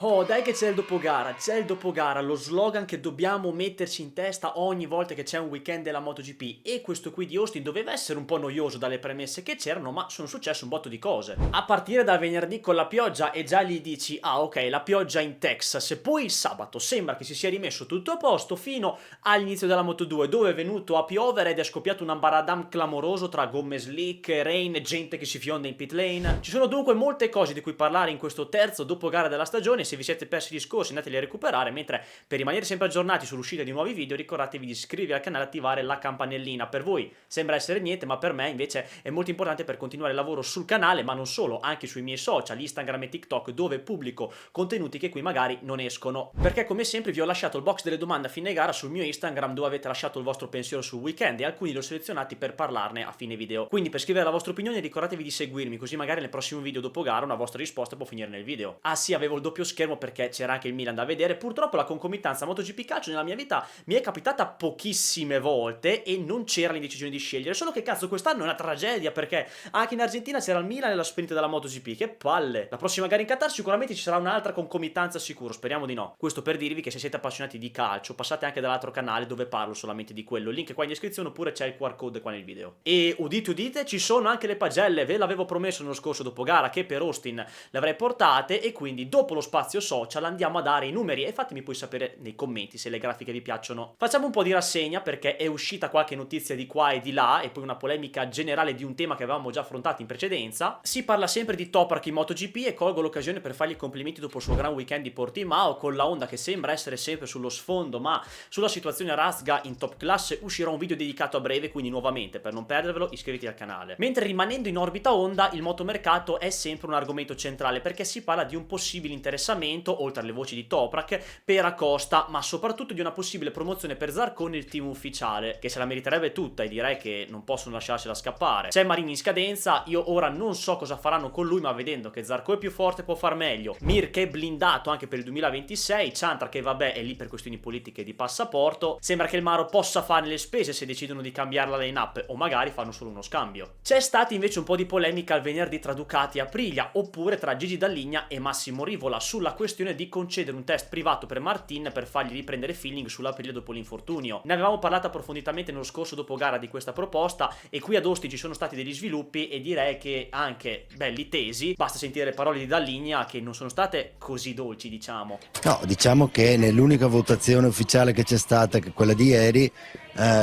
Oh, dai che c'è il dopogara, lo slogan che dobbiamo metterci in testa ogni volta che c'è un weekend della MotoGP. E questo qui di Austin doveva essere un po' noioso dalle premesse che c'erano, ma sono successe un botto di cose. A partire dal venerdì con la pioggia e già lì dici, ah ok, la pioggia in Texas. E poi il sabato sembra che si sia rimesso tutto a posto fino all'inizio della Moto2, dove è venuto a piovere ed è scoppiato un ambaradam clamoroso tra gomme slick, rain, gente che si fionda in pit lane. Ci sono dunque molte cose di cui parlare in questo terzo dopogara della stagione. Se vi siete persi gli scorsi andateli a recuperare, mentre per rimanere sempre aggiornati sull'uscita di nuovi video ricordatevi di iscrivervi al canale e attivare la campanellina. Per voi sembra essere niente, ma per me invece è molto importante per continuare il lavoro sul canale, ma non solo, anche sui miei social, Instagram e TikTok, dove pubblico contenuti che qui magari non escono. Perché come sempre vi ho lasciato il box delle domande a fine gara sul mio Instagram, dove avete lasciato il vostro pensiero sul weekend e alcuni li ho selezionati per parlarne a fine video. Quindi per scrivere la vostra opinione ricordatevi di seguirmi, così magari nel prossimo video dopo gara una vostra risposta può finire nel video. Ah sì, avevo il doppio schermo perché c'era anche il Milan da vedere. Purtroppo la concomitanza MotoGP calcio nella mia vita mi è capitata pochissime volte e non c'era l'indecisione di scegliere. Solo che cazzo, quest'anno è una tragedia, perché anche in Argentina c'era il Milan nella sprint della MotoGP. Che palle! La prossima gara in Qatar sicuramente ci sarà un'altra concomitanza sicuro, speriamo di no. Questo per dirvi che se siete appassionati di calcio passate anche dall'altro canale dove parlo solamente di quello. Il link è qua in descrizione, oppure c'è il QR code qua nel video. E udite udite, ci sono anche le pagelle. Ve l'avevo promesso nello scorso dopogara che per Austin le avrei portate, e quindi dopo lo spazio social andiamo a dare i numeri e fatemi poi sapere nei commenti se le grafiche vi piacciono. Facciamo un po' di rassegna perché è uscita qualche notizia di qua e di là e poi una polemica generale di un tema che avevamo già affrontato in precedenza. Si parla sempre di Toprak in MotoGP e colgo l'occasione per fargli i complimenti dopo il suo gran weekend di Portimao, con la Honda che sembra essere sempre sullo sfondo, ma sulla situazione Razga in top class uscirà un video dedicato a breve, quindi nuovamente per non perdervelo iscrivetevi al canale. Mentre rimanendo in orbita Honda, il motomercato è sempre un argomento centrale perché si parla di un possibile interessamento, oltre alle voci di Toprak, per Acosta, ma soprattutto di una possibile promozione per Zarco nel team ufficiale, che se la meriterebbe tutta e direi che non possono lasciarsela scappare. C'è Marini in scadenza, io ora non so cosa faranno con lui, ma vedendo che Zarco è più forte può far meglio, Mir che è blindato anche per il 2026, Chantra che vabbè è lì per questioni politiche di passaporto, sembra che il Maro possa fare le spese se decidono di cambiare la line-up o magari fanno solo uno scambio. C'è stata invece un po' di polemica il venerdì tra Ducati e Aprilia, oppure tra Gigi Dall'Igna e Massimo Rivola, sulla questione di concedere un test privato per Martin per fargli riprendere feeling sull'Aprilia dopo l'infortunio. Ne avevamo parlato approfonditamente nello scorso dopogara di questa proposta e qui ad Austin ci sono stati degli sviluppi e direi che anche belli tesi, basta sentire le parole di Dall'Igna che non sono state così dolci, diciamo. No, diciamo che nell'unica votazione ufficiale che c'è stata, che è quella di ieri,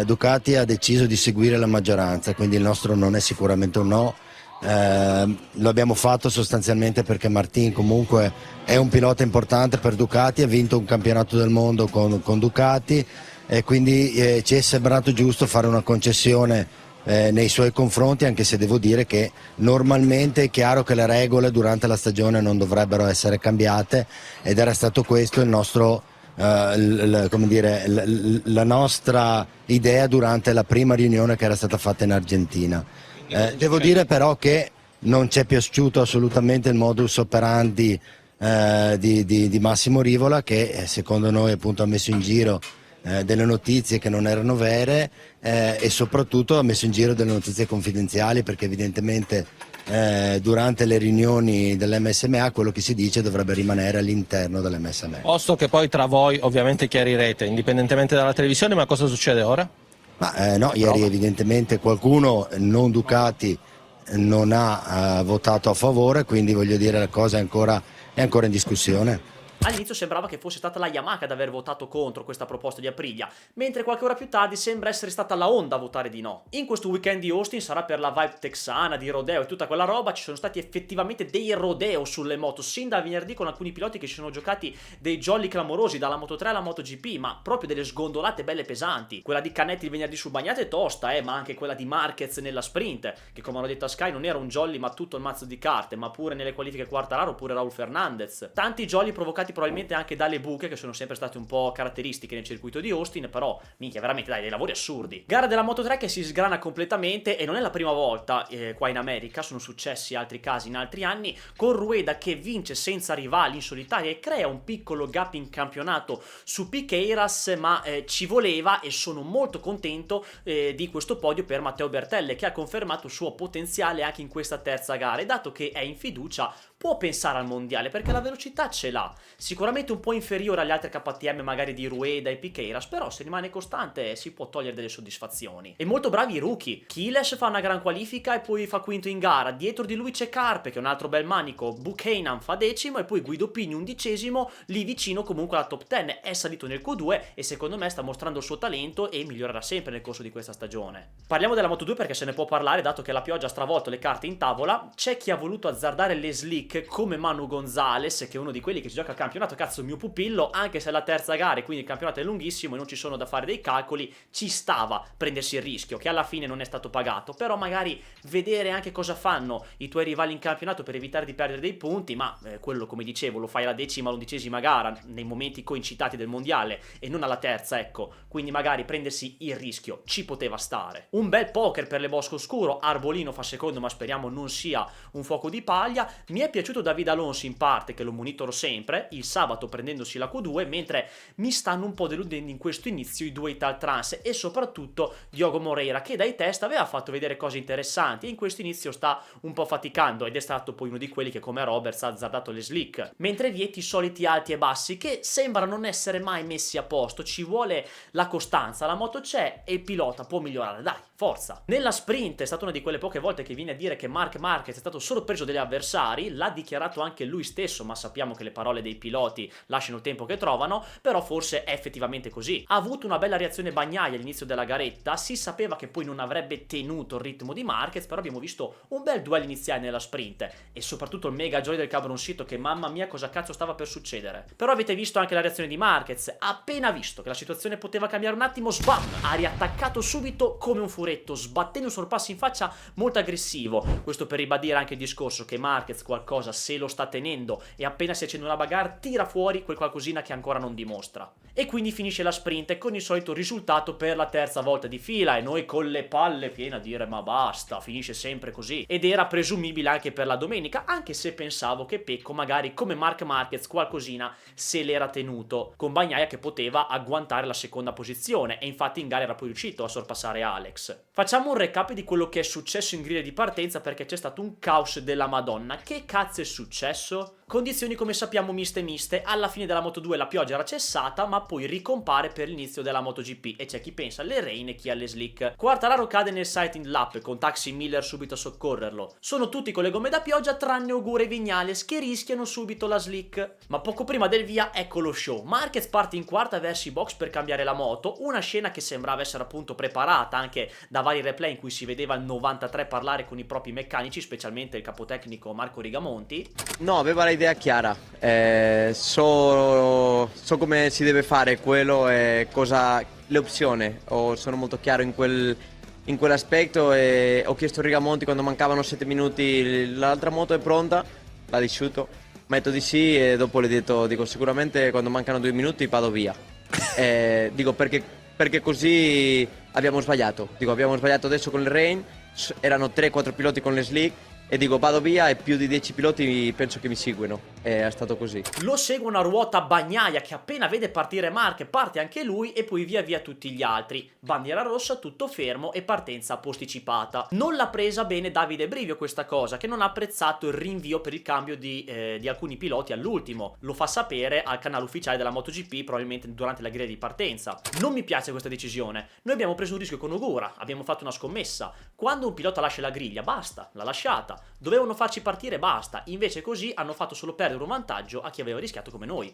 Ducati ha deciso di seguire la maggioranza, quindi il nostro non è sicuramente un no. Lo abbiamo fatto sostanzialmente perché Martin comunque è un pilota importante per Ducati, ha vinto un campionato del mondo con Ducati e quindi ci è sembrato giusto fare una concessione nei suoi confronti, anche se devo dire che normalmente è chiaro che le regole durante la stagione non dovrebbero essere cambiate ed era stato questo il nostro come dire, la nostra idea durante la prima riunione che era stata fatta in Argentina. Devo dire però che non ci è piaciuto assolutamente il modus operandi di Massimo Rivola, che secondo noi appunto ha messo in giro delle notizie che non erano vere e soprattutto ha messo in giro delle notizie confidenziali, perché evidentemente durante le riunioni dell'MSMA quello che si dice dovrebbe rimanere all'interno dell'MSMA. Posto che poi tra voi ovviamente chiarirete, indipendentemente dalla televisione, ma cosa succede ora? Ma no, ieri evidentemente qualcuno, non Ducati, non ha votato a favore, quindi voglio dire la cosa è ancora in discussione. All'inizio sembrava che fosse stata la Yamaha ad aver votato contro questa proposta di Aprilia, mentre qualche ora più tardi sembra essere stata la Honda a votare di no. In questo weekend di Austin sarà per la vibe texana, di rodeo e tutta quella roba, ci sono stati effettivamente dei rodeo sulle moto, sin da venerdì, con alcuni piloti che si sono giocati dei jolly clamorosi, dalla Moto3 alla MotoGP, ma proprio delle sgondolate belle pesanti. Quella di Canetti il venerdì sul Bagnate è tosta, ma anche quella di Marquez nella sprint, che come hanno detto a Sky non era un jolly ma tutto il mazzo di carte, ma pure nelle qualifiche Quartararo oppure Raul Fernandez. Tanti jolly provocati probabilmente anche dalle buche che sono sempre state un po' caratteristiche nel circuito di Austin, però minchia veramente dai, dei lavori assurdi. Gara della Moto3 che si sgrana completamente e non è la prima volta qua in America, sono successi altri casi in altri anni, con Rueda che vince senza rivali in solitaria e crea un piccolo gap in campionato su Piqueiras, ma ci voleva, e sono molto contento di questo podio per Matteo Bertelle, che ha confermato il suo potenziale anche in questa terza gara, e dato che è in fiducia può pensare al mondiale perché la velocità ce l'ha. Sicuramente un po' inferiore agli altri KTM magari di Rueda e Piqueiras, però se rimane costante si può togliere delle soddisfazioni. E molto bravi i rookie. Kiles fa una gran qualifica e poi fa quinto in gara. Dietro di lui c'è Carpe, che è un altro bel manico. Buchanan fa decimo e poi Guido Pigni undicesimo, lì vicino comunque alla top 10. È salito nel Q2 e secondo me sta mostrando il suo talento e migliorerà sempre nel corso di questa stagione. Parliamo della Moto2 perché se ne può parlare, dato che la pioggia ha stravolto le carte in tavola. C'è chi ha voluto azzardare le slick come Manu Gonzalez, che è uno di quelli che si gioca al campionato, cazzo il mio pupillo, anche se è la terza gara e quindi il campionato è lunghissimo e non ci sono da fare dei calcoli, ci stava prendersi il rischio, che alla fine non è stato pagato, però magari vedere anche cosa fanno i tuoi rivali in campionato per evitare di perdere dei punti, ma quello, come dicevo, lo fai alla decima o l'11ª gara, nei momenti coincitati del mondiale e non alla terza, ecco, quindi magari prendersi il rischio ci poteva stare. Un bel poker per le Bosco Oscuro, Arbolino fa secondo ma speriamo non sia un fuoco di paglia. Mi è piaciuto David Alonso in parte, che lo monitoro sempre, il sabato prendendosi la Q2, mentre mi stanno un po' deludendo in questo inizio i due Ital Trans e soprattutto Diogo Moreira, che dai test aveva fatto vedere cose interessanti e in questo inizio sta un po' faticando ed è stato poi uno di quelli che come Roberts ha azzardato le slick, mentre Vietti i soliti alti e bassi che sembra non essere mai messi a posto. Ci vuole la costanza, la moto c'è e il pilota può migliorare, dai, forza. Nella sprint è stata una di quelle poche volte che viene a dire che Marc Marquez è stato sorpreso dagli avversari, l'ha dichiarato anche lui stesso, ma sappiamo che le parole dei piloti lasciano il tempo che trovano, però forse è effettivamente così. Ha avuto una bella reazione Bagnaia all'inizio della garetta, si sapeva che poi non avrebbe tenuto il ritmo di Marquez, però abbiamo visto un bel duello iniziale nella sprint e soprattutto il mega joy del Cabroncito, che mamma mia cosa cazzo stava per succedere. Però avete visto anche la reazione di Marquez, appena visto che la situazione poteva cambiare un attimo, sbam, ha riattaccato subito come un furetto, sbattendo un sorpasso in faccia molto aggressivo. Questo per ribadire anche il discorso che Marquez qualcosa se lo sta tenendo e appena si accende una bagarre tira fuori quel qualcosina che ancora non dimostra. E quindi finisce la sprint con il solito risultato per la terza volta di fila e noi con le palle piene a dire ma basta, finisce sempre così. Ed era presumibile anche per la domenica, anche se pensavo che Pecco magari come Marc Marquez qualcosina se l'era tenuto, con Bagnaia che poteva agguantare la seconda posizione e infatti in gara era poi riuscito a sorpassare Alex. Facciamo un recap di quello che è successo in griglia di partenza perché c'è stato un caos della Madonna. Che cazzo è successo? Condizioni come sappiamo miste, alla fine della Moto2 la pioggia era cessata ma poi ricompare per l'inizio della MotoGP e c'è chi pensa alle rain e chi alle slick. Quartararo cade nel sighting lap con Taxi Miller subito a soccorrerlo. Sono tutti con le gomme da pioggia tranne Ogura e Vignales che rischiano subito la slick. Ma poco prima del via ecco lo show. Marquez parte in quarta verso i box per cambiare la moto, una scena che sembrava essere appunto preparata anche da vari replay in cui si vedeva il 93 parlare con i propri meccanici, specialmente il capotecnico Marco Rigamonti. No, aveva l'idea chiara, so come si deve fare quello e cosa le opzioni, sono molto chiaro in quell'aspetto e ho chiesto a Rigamonti quando mancavano 7 minuti l'altra moto è pronta, l'ha disciuto, mi ha detto di sì e dopo le ho detto dico sicuramente quando mancano 2 minuti vado via, dico perché così abbiamo sbagliato adesso con il rain, erano 3-4 piloti con le slick e dico vado via e più di 10 piloti penso che mi seguono. È stato così. Lo seguono a ruota Bagnaia che appena vede partire Marc parte anche lui e poi via via tutti gli altri. Bandiera rossa, tutto fermo e partenza posticipata. Non l'ha presa bene Davide Brivio questa cosa, che non ha apprezzato il rinvio per il cambio di alcuni piloti all'ultimo. Lo fa sapere al canale ufficiale della MotoGP probabilmente durante la griglia di partenza. Non mi piace questa decisione. Noi abbiamo preso un rischio con Ogura, abbiamo fatto una scommessa. Quando un pilota lascia la griglia, basta, l'ha lasciata. Dovevano farci partire, basta. Invece così hanno fatto solo perdere un vantaggio a chi aveva rischiato come noi.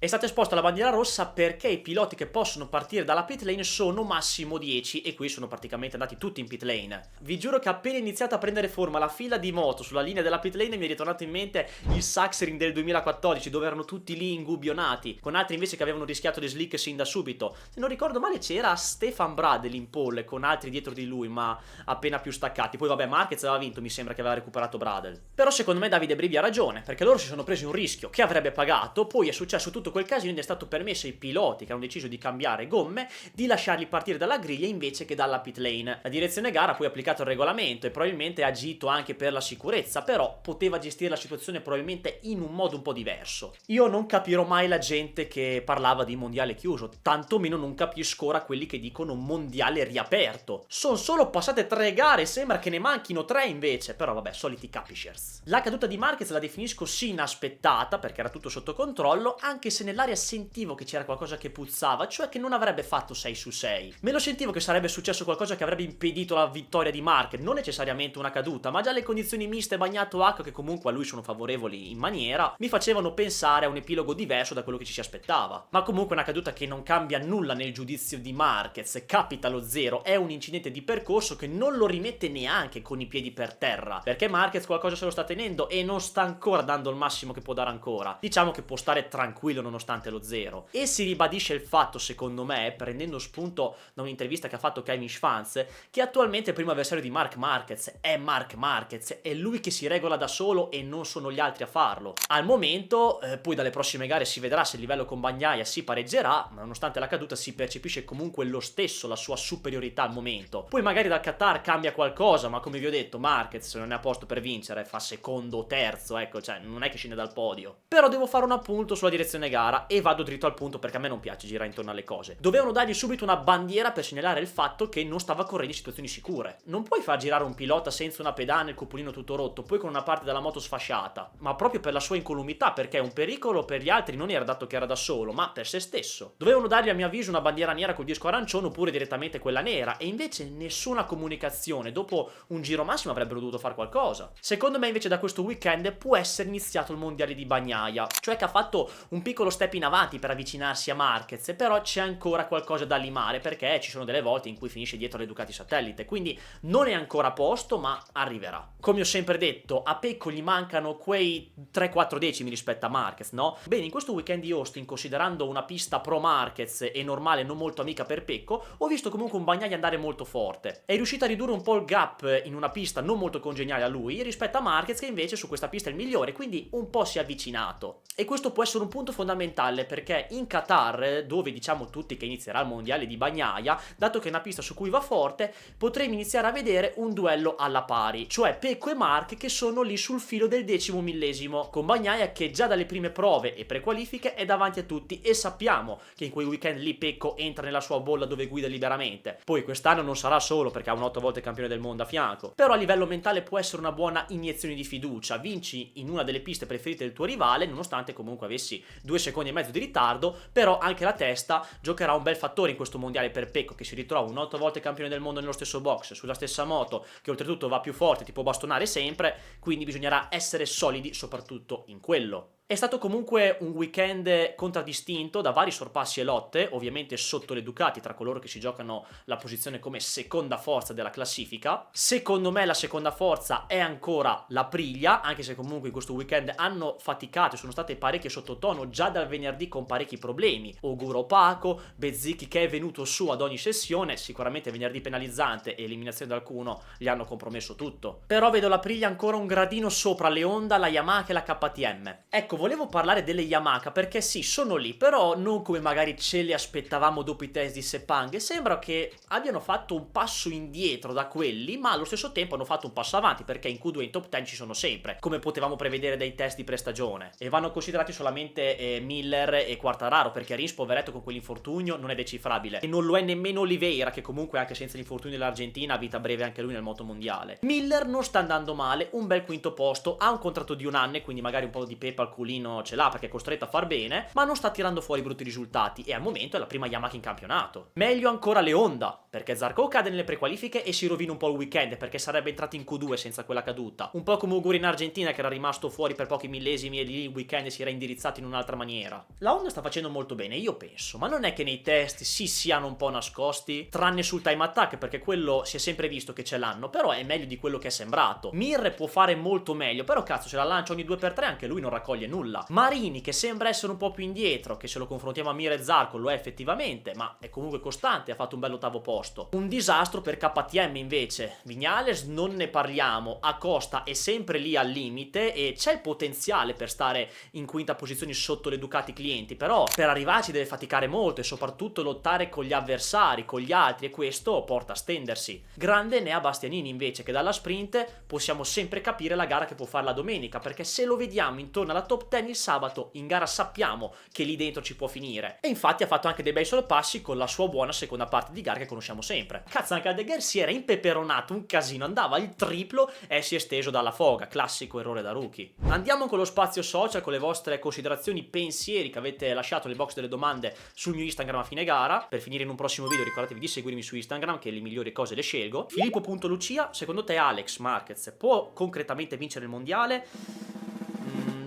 È stata esposta la bandiera rossa perché i piloti che possono partire dalla pit lane sono massimo 10 e qui sono praticamente andati tutti in pit lane. Vi giuro che appena iniziata a prendere forma la fila di moto sulla linea della pit lane mi è ritornato in mente il Sachsenring del 2014 dove erano tutti lì ingubbionati, con altri invece che avevano rischiato le slick sin da subito. Se non ricordo male c'era Stefan Bradl in pole con altri dietro di lui ma appena più staccati. Poi vabbè Marquez aveva vinto, mi sembra che aveva recuperato Bradl. Però secondo me Davide Brivi ha ragione perché loro si sono presi un rischio che avrebbe pagato, poi è successo tutto avuto quel casino ed è stato permesso ai piloti che hanno deciso di cambiare gomme di lasciarli partire dalla griglia invece che dalla pit lane. La direzione gara poi ha applicato il regolamento e probabilmente ha agito anche per la sicurezza, però poteva gestire la situazione probabilmente in un modo un po' diverso. Io non capirò mai la gente che parlava di mondiale chiuso, tantomeno non capisco ora quelli che dicono mondiale riaperto. Sono solo passate 3 gare, sembra che ne manchino 3 invece, però vabbè, soliti capishers. La caduta di Marquez la definisco sì inaspettata, perché era tutto sotto controllo, anche se nell'aria sentivo che c'era qualcosa che puzzava, cioè che non avrebbe fatto 6 su 6. Me lo sentivo che sarebbe successo qualcosa che avrebbe impedito la vittoria di Marquez, non necessariamente una caduta, ma già le condizioni miste bagnato acqua, che comunque a lui sono favorevoli in maniera, mi facevano pensare a un epilogo diverso da quello che ci si aspettava. Ma comunque una caduta che non cambia nulla nel giudizio di Marquez, capita lo 0, è un incidente di percorso che non lo rimette neanche con i piedi per terra, perché Marquez qualcosa se lo sta tenendo e non sta ancora dando il massimo che può dare ancora. Diciamo che può stare tranquillo nonostante lo 0. E si ribadisce il fatto, secondo me, prendendo spunto da un'intervista che ha fatto Kevin Schwantz, che attualmente il primo avversario di Marc Marquez è Marc Marquez, è lui che si regola da solo e non sono gli altri a farlo. Al momento, poi dalle prossime gare si vedrà se il livello con Bagnaia si pareggerà, ma nonostante la caduta si percepisce comunque lo stesso la sua superiorità al momento. Poi magari dal Qatar cambia qualcosa, ma come vi ho detto, Marquez non è a posto per vincere, fa secondo o terzo, ecco, cioè non è che scende dal podio. Però devo fare un appunto sulla direzione gara e vado dritto al punto perché a me non piace girare intorno alle cose. Dovevano dargli subito una bandiera per segnalare il fatto che non stava correndo in situazioni sicure. Non puoi far girare un pilota senza una pedana e il cupolino tutto rotto, poi con una parte della moto sfasciata, ma proprio per la sua incolumità, perché un pericolo per gli altri non era dato che era da solo, ma per se stesso. Dovevano dargli a mio avviso una bandiera nera col disco arancione oppure direttamente quella nera, e invece nessuna comunicazione. Dopo un giro massimo avrebbero dovuto fare qualcosa. Secondo me invece da questo weekend può essere iniziato il mondiale di Bagnaia, cioè che ha fatto un piccolo step in avanti per avvicinarsi a Marquez, però c'è ancora qualcosa da limare perché ci sono delle volte in cui finisce dietro le Ducati satellite, quindi non è ancora a posto, ma arriverà. Come ho sempre detto, a Pecco gli mancano quei 3-4 decimi rispetto a Marquez, no? Bene, in questo weekend di Austin, considerando una pista pro Marquez e normale non molto amica per Pecco, ho visto comunque un Bagnaia andare molto forte. È riuscito a ridurre un po' il gap in una pista non molto congeniale a lui rispetto a Marquez, che invece su questa pista è il migliore, quindi un po' si è avvicinato. E questo può essere un punto fondamentale perché in Qatar, dove diciamo tutti che inizierà il mondiale di Bagnaia, dato che è una pista su cui va forte, potremo iniziare a vedere un duello alla pari, cioè Pecco e Marc che sono lì sul filo del 10° millesimo, con Bagnaia che già dalle prime prove e prequalifiche è davanti a tutti, e sappiamo che in quei weekend lì Pecco entra nella sua bolla dove guida liberamente. Poi quest'anno non sarà solo perché ha un 8 volte campione del mondo a fianco, però a livello mentale può essere una buona iniezione di fiducia. Vinci in una delle piste preferite del tuo rivale, nonostante comunque avessi 2 secondi e mezzo di ritardo, però anche la testa giocherà un bel fattore in questo mondiale per Pecco, che si ritrova un 8 volte campione del mondo nello stesso box, sulla stessa moto, che oltretutto va più forte, ti può bastonare sempre, quindi bisognerà essere solidi soprattutto in quello. È stato comunque un weekend contraddistinto da vari sorpassi e lotte, ovviamente sotto le Ducati, tra coloro che si giocano la posizione come seconda forza della classifica. Secondo me la seconda forza è ancora l'Aprilia, anche se comunque in questo weekend hanno faticato e sono state parecchie sottotono già dal venerdì con parecchi problemi. Ogura opaco, Bezzicchi che è venuto su ad ogni sessione, sicuramente venerdì penalizzante e eliminazione dal Q1 gli hanno compromesso tutto. Però vedo l'Aprilia ancora un gradino sopra le Honda, la Yamaha e la KTM. Ecco, volevo parlare delle Yamaha perché sì, sono lì, però non come magari ce le aspettavamo dopo i test di Sepang. Sembra che abbiano fatto un passo indietro da quelli, ma allo stesso tempo hanno fatto un passo avanti perché in Q2 in top 10 ci sono sempre, come potevamo prevedere dai test di prestagione. E vanno considerati solamente Miller e Quartararo, perché Rins, poveretto, con quell'infortunio non è decifrabile. E non lo è nemmeno Oliveira, che comunque anche senza l'infortunio dell'Argentina ha vita breve anche lui nel moto mondiale. Miller non sta andando male, un bel quinto posto, ha un contratto di 1 anno e quindi magari un po' di pepe al culino ce l'ha perché è costretto a far bene, ma non sta tirando fuori brutti risultati e al momento è la prima Yamaha in campionato. Meglio ancora le Honda, perché Zarco cade nelle prequalifiche e si rovina un po' il weekend perché sarebbe entrato in Q2 senza quella caduta. Un po' come Uguri in Argentina che era rimasto fuori per pochi millesimi e lì il weekend si era indirizzato in un'altra maniera. La Honda sta facendo molto bene, io penso, ma non è che nei test si siano un po' nascosti, tranne sul time attack perché quello si è sempre visto che ce l'hanno, però è meglio di quello che è sembrato. Mir può fare molto meglio, però cazzo se la lancia ogni 2x3 anche lui non raccoglie nulla. Marini che sembra essere un po' più indietro, che se lo confrontiamo a Mir e Zarco lo è effettivamente, ma è comunque costante, ha fatto un bello ottavo posto. Un disastro per KTM invece. Viñales non ne parliamo, Acosta è sempre lì al limite e c'è il potenziale per stare in quinta posizione sotto le Ducati clienti, però per arrivarci deve faticare molto e soprattutto lottare con gli avversari, con gli altri, e questo porta a stendersi. Grande ne ha Bastianini invece, che dalla sprint possiamo sempre capire la gara che può fare la domenica, perché se lo vediamo intorno alla top 10 il sabato in gara sappiamo che lì dentro ci può finire, e infatti ha fatto anche dei bei sorpassi con la sua buona seconda parte di gara che conosciamo sempre. Cazzo, anche Aldeguer si era impeperonato un casino, andava al triplo e si è steso dalla foga, classico errore da rookie. Andiamo con lo spazio social, con le vostre considerazioni, pensieri che avete lasciato nel box delle domande sul mio Instagram a fine gara. Per finire in un prossimo video ricordatevi di seguirmi su Instagram, che le migliori cose le scelgo. Filippo.Lucia, secondo te Alex Marquez può concretamente vincere il mondiale?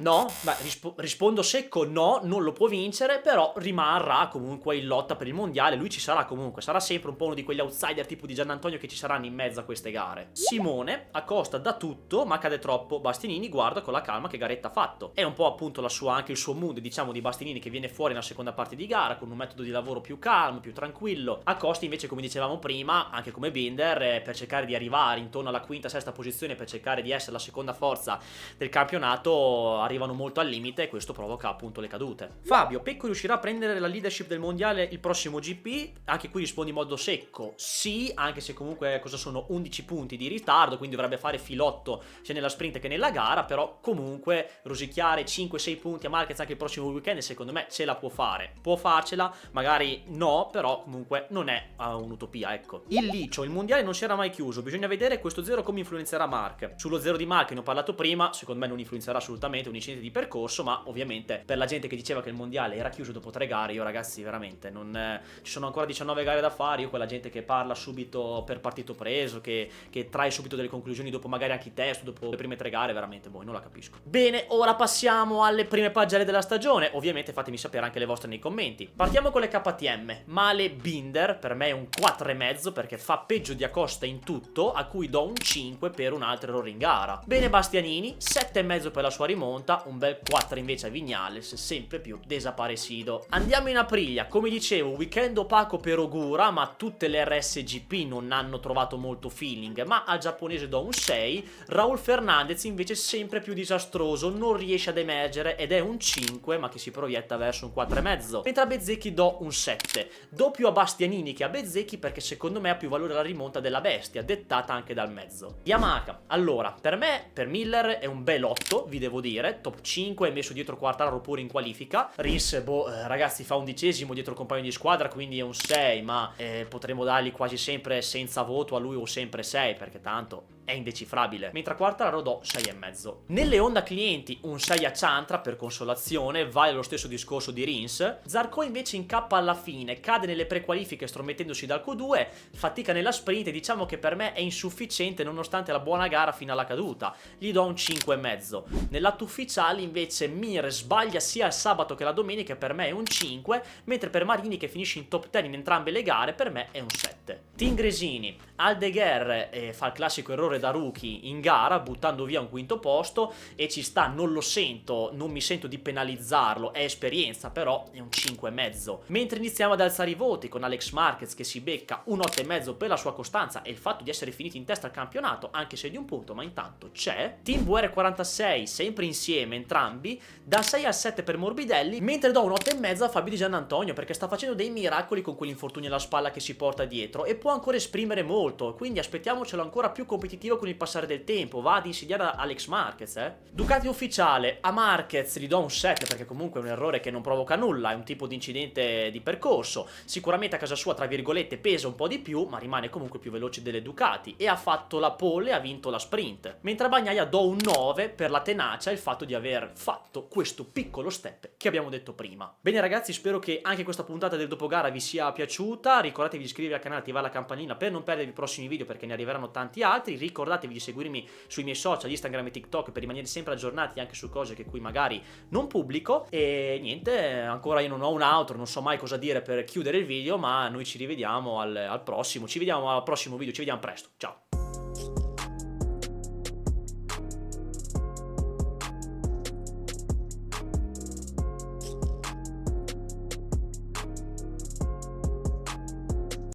No, beh, rispondo secco no, non lo può vincere, però rimarrà comunque in lotta per il mondiale, lui ci sarà comunque, sarà sempre un po' uno di quegli outsider tipo di Giannantonio che ci saranno in mezzo a queste gare. Simone, Acosta da tutto, ma cade troppo, Bastianini guarda con la calma che garetta ha fatto. È un po' appunto anche il suo mood, diciamo, di Bastianini che viene fuori nella seconda parte di gara, con un metodo di lavoro più calmo, più tranquillo. Acosta invece, come dicevamo prima, anche come Binder, per cercare di arrivare intorno alla quinta, sesta posizione, per cercare di essere la seconda forza del campionato, arrivano molto al limite e questo provoca appunto le cadute. Fabio, Pecco riuscirà a prendere la leadership del mondiale il prossimo GP? Anche qui rispondi in modo secco sì, anche se comunque cosa sono 11 punti di ritardo, quindi dovrebbe fare filotto sia nella sprint che nella gara, però comunque rosicchiare 5-6 punti a Marquez anche il prossimo weekend secondo me ce la può fare, può farcela, magari no, però comunque non è un'utopia, ecco. Il Licio, il mondiale non si era mai chiuso, bisogna vedere questo zero come influenzerà Mark. Sullo zero di Mark ne ho parlato prima, secondo me non influenzerà assolutamente un incidente di percorso, ma ovviamente per la gente che diceva che il mondiale era chiuso dopo 3 gare, io ragazzi veramente non ci sono ancora 19 gare da fare, io quella gente che parla subito per partito preso, che trae subito delle conclusioni dopo magari anche i test, dopo le prime 3 gare, veramente non la capisco. Bene, ora passiamo alle prime pagelle della stagione, ovviamente fatemi sapere anche le vostre nei commenti. Partiamo con le KTM. Male Binder, per me è un 4,5 perché fa peggio di Acosta in tutto, a cui do un 5 per un altro errore in gara. Bene Bastianini, 7,5 per la sua rimonta, un bel 4 invece a Viñales, sempre più desaparecido. Andiamo in Aprilia, come dicevo weekend opaco per Ogura, ma tutte le RSGP non hanno trovato molto feeling, ma al giapponese do un 6. Raul Fernandez invece sempre più disastroso, non riesce ad emergere ed è un 5 ma che si proietta verso un 4,5. Mentre a Bezzecchi do un 7, do più a Bastianini che a Bezzecchi perché secondo me ha più valore la rimonta della bestia, dettata anche dal mezzo. Yamaha, allora per me, per Miller è un bel 8, vi devo dire, top 5 è messo dietro Quartararo pure in qualifica. Rins, ragazzi, fa 11° dietro il compagno di squadra, quindi è un 6, ma potremmo dargli quasi sempre senza voto a lui o sempre 6, perché tanto è indecifrabile. Mentre a Quartararo do 6,5. Nelle Honda clienti un 6 a Ciantra per consolazione, vale lo stesso discorso di Rins. Zarco invece incappa alla fine, cade nelle prequalifiche stromettendosi dal Q2, fatica nella sprint e diciamo che per me è insufficiente nonostante la buona gara fino alla caduta, gli do un 5,5. Nell'atto ufficiale invece Mir sbaglia sia il sabato che la domenica, per me è un 5, mentre per Marini che finisce in top 10 in entrambe le gare per me è un 7. Team Gresini, Aldeguer fa il classico errore da rookie in gara buttando via un quinto posto e ci sta, non lo sento, non mi sento di penalizzarlo, è esperienza, però è un 5,5. Mentre iniziamo ad alzare i voti con Alex Marquez che si becca un 8,5 per la sua costanza e il fatto di essere finiti in testa al campionato, anche se di un punto, ma intanto c'è. Team VR46 sempre insieme entrambi, da 6 al 7 per Morbidelli, mentre do un 8,5 a Fabio Di Giannantonio perché sta facendo dei miracoli con quell'infortunio alla spalla che si porta dietro e può ancora esprimere molto, quindi aspettiamocelo ancora più competitivo con il passare del tempo, va ad insidiare Alex Marquez. Ducati ufficiale, a Marquez gli do un 7 perché comunque è un errore che non provoca nulla, è un tipo di incidente di percorso, sicuramente a casa sua tra virgolette pesa un po' di più ma rimane comunque più veloce delle Ducati e ha fatto la pole e ha vinto la sprint. Mentre a Bagnaia do un 9 per la tenacia e il fatto di aver fatto questo piccolo step che abbiamo detto prima. Bene ragazzi, spero che anche questa puntata del dopogara vi sia piaciuta, ricordatevi di iscrivervi al canale, attivare la campanellina per non perdervi i prossimi video perché ne arriveranno tanti altri, ricordatevi di seguirmi sui miei social, Instagram e TikTok per rimanere sempre aggiornati anche su cose che qui magari non pubblico e niente, ancora io non ho un outro, non so mai cosa dire per chiudere il video, ma noi ci rivediamo al prossimo, ci vediamo al prossimo video, ci vediamo presto, ciao!